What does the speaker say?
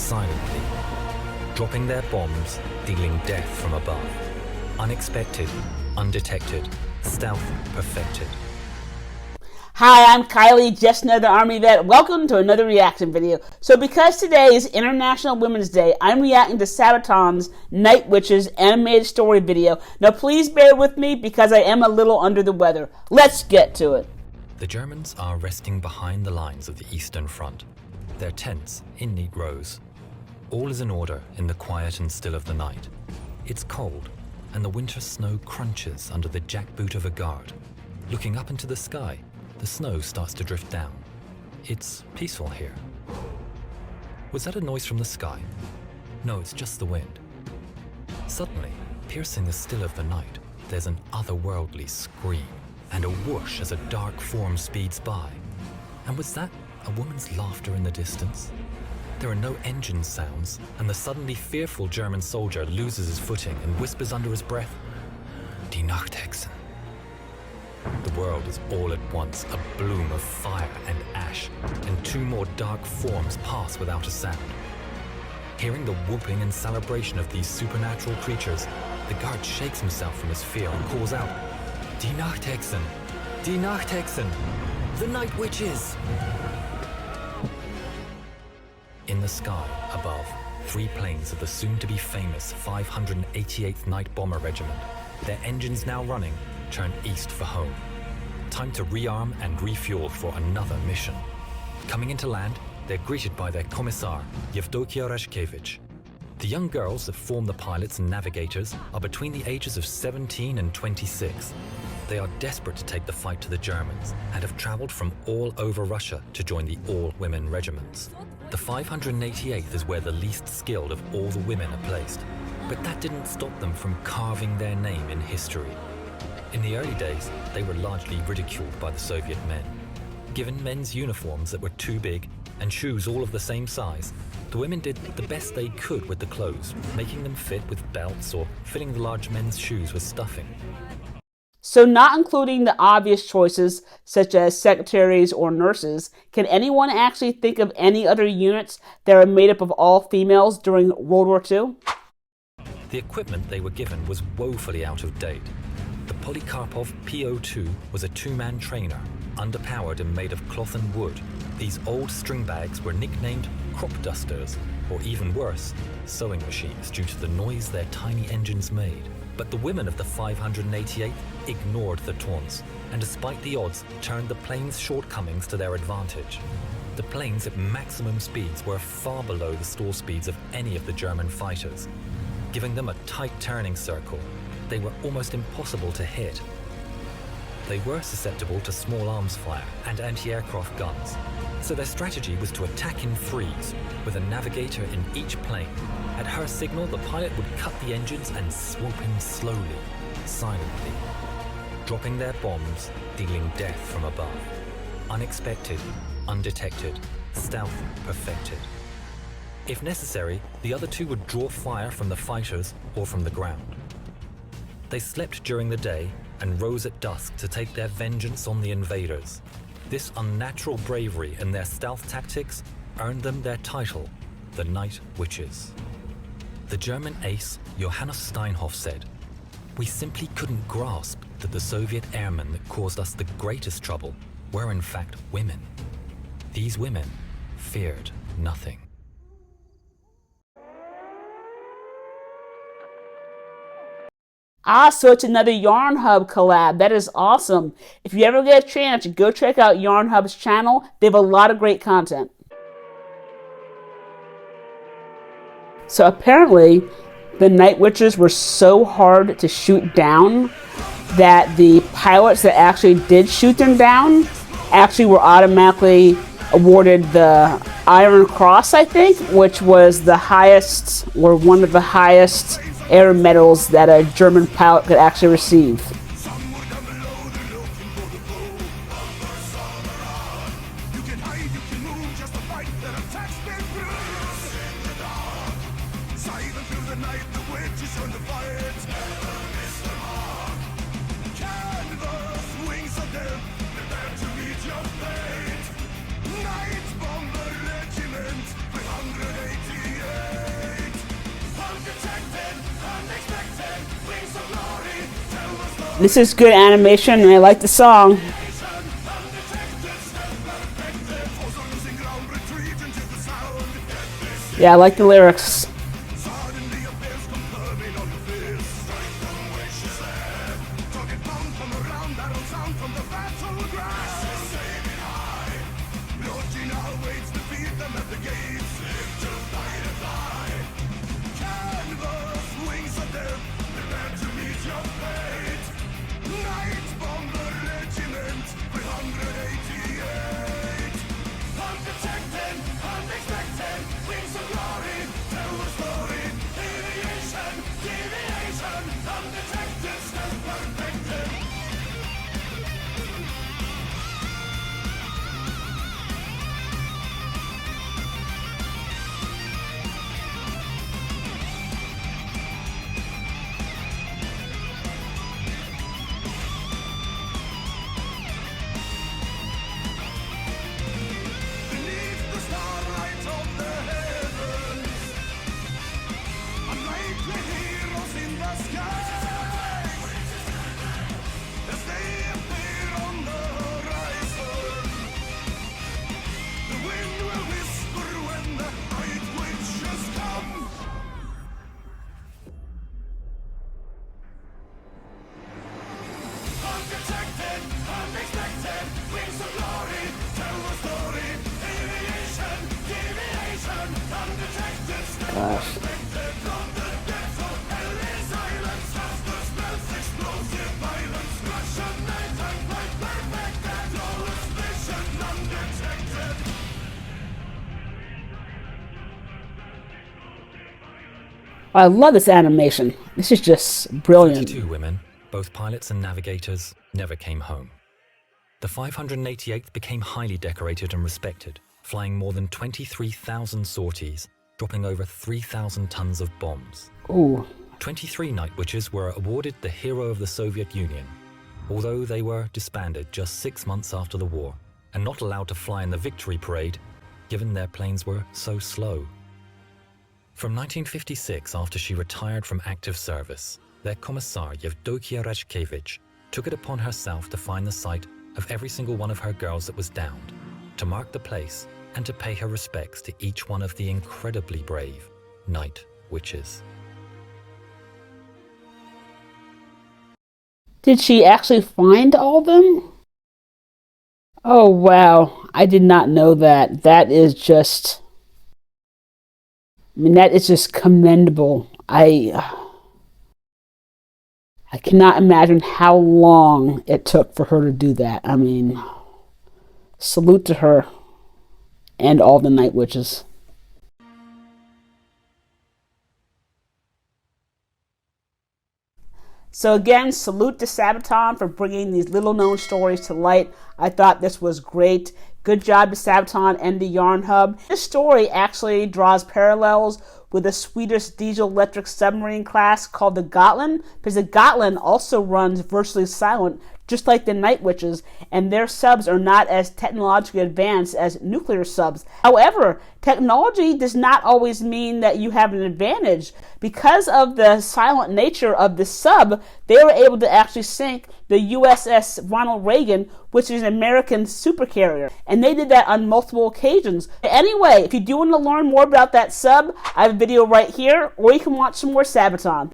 silently, dropping their bombs, dealing death from above. Unexpected, undetected, stealth perfected. Hi, I'm Kylie, just another Army vet. Welcome to another reaction video. So because today is International Women's Day, I'm reacting to Sabaton's Night Witches animated story video. Now please bear with me because I am a little under the weather. Let's get to it. The Germans are resting behind the lines of the Eastern Front, their tents in neat rows. All is in order in the quiet and still of the night. It's cold, and the winter snow crunches under the jackboot of a guard. Looking up into the sky, the snow starts to drift down. It's peaceful here. Was that a noise from the sky? No, it's just the wind. Suddenly, piercing the still of the night, there's an otherworldly scream and a whoosh as a dark form speeds by. And was that a woman's laughter in the distance? There are no engine sounds, and the suddenly fearful German soldier loses his footing and whispers under his breath, "Die Nachthexen." The world is all at once a bloom of fire and ash, and two more dark forms pass without a sound. Hearing the whooping and celebration of these supernatural creatures, the guard shakes himself from his fear and calls out, "Die Nachthexen! Die Nachthexen! The Night Witches!" In the sky above, three planes of the soon-to-be famous 588th Night Bomber Regiment, their engines now running, turn east for home. Time to rearm and refuel for another mission. Coming into land, they're greeted by their Commissar, Yevdokia Rashkevich. The young girls that form the pilots and navigators are between the ages of 17 and 26. They are desperate to take the fight to the Germans and have traveled from all over Russia to join the all-women regiments. The 588th is where the least skilled of all the women are placed, but that didn't stop them from carving their name in history. In the early days, they were largely ridiculed by the Soviet men. Given men's uniforms that were too big and shoes all of the same size, the women did the best they could with the clothes, making them fit with belts or filling the large men's shoes with stuffing. So not including the obvious choices such as secretaries or nurses, can anyone actually think of any other units that are made up of all females during World War II? The equipment they were given was woefully out of date. The Polikarpov PO2 was a two-man trainer, underpowered and made of cloth and wood. These old string bags were nicknamed crop dusters, or even worse, sewing machines due to the noise their tiny engines made. But the women of the 588 ignored the taunts, and despite the odds, turned the plane's shortcomings to their advantage. The planes at maximum speeds were far below the stall speeds of any of the German fighters, giving them a tight turning circle. They were almost impossible to hit. They were susceptible to small arms fire and anti-aircraft guns, so their strategy was to attack in threes, with a navigator in each plane. At her signal, the pilot would cut the engines and swoop in slowly, silently, dropping their bombs, dealing death from above. Unexpected, undetected, stealth perfected. If necessary, the other two would draw fire from the fighters or from the ground. They slept during the day and rose at dusk to take their vengeance on the invaders. This unnatural bravery and their stealth tactics earned them their title, the Night Witches. The German ace, Johannes Steinhoff, said, "We simply couldn't grasp that the Soviet airmen that caused us the greatest trouble were in fact women. These women feared nothing." So it's another Yarn Hub collab. That is awesome. If you ever get a chance, go check out Yarn Hub's channel. They have a lot of great content. So apparently, the Night Witches were so hard to shoot down that the pilots that actually did shoot them down actually were automatically awarded the Iron Cross, I think, which was the highest, or one of the highest air medals that a German pilot could actually receive. This is good animation, and I like the song. Yeah, I like the lyrics. Gosh. I love this animation. This is just brilliant. 32 women, both pilots and navigators, never came home. The 588th became highly decorated and respected, flying more than 23,000 sorties, dropping over 3,000 tons of bombs. Ooh. 23 Night Witches were awarded the Hero of the Soviet Union, although they were disbanded just 6 months after the war and not allowed to fly in the victory parade, given their planes were so slow. From 1956, after she retired from active service, their commissar Yevdokia Rajkevich took it upon herself to find the site of every single one of her girls that was downed, to mark the place and to pay her respects to each one of the incredibly brave Night Witches. Did she actually find all of them? Oh wow, I did not know that. That is just... I mean, that is just commendable. I cannot imagine how long it took for her to do that. I mean, salute to her and all the Night Witches. So again, salute to Sabaton for bringing these little-known stories to light. I thought this was great. Good job to Sabaton and the Yarn Hub. This story actually draws parallels with a Swedish diesel-electric submarine class called the Gotland, because the Gotland also runs virtually silent, just like the Night Witches, and their subs are not as technologically advanced as nuclear subs. However, technology does not always mean that you have an advantage. Because of the silent nature of the sub, they were able to actually sink the USS Ronald Reagan, which is an American supercarrier, and they did that on multiple occasions. Anyway, if you do want to learn more about that sub, I have a video right here, or you can watch some more Sabaton.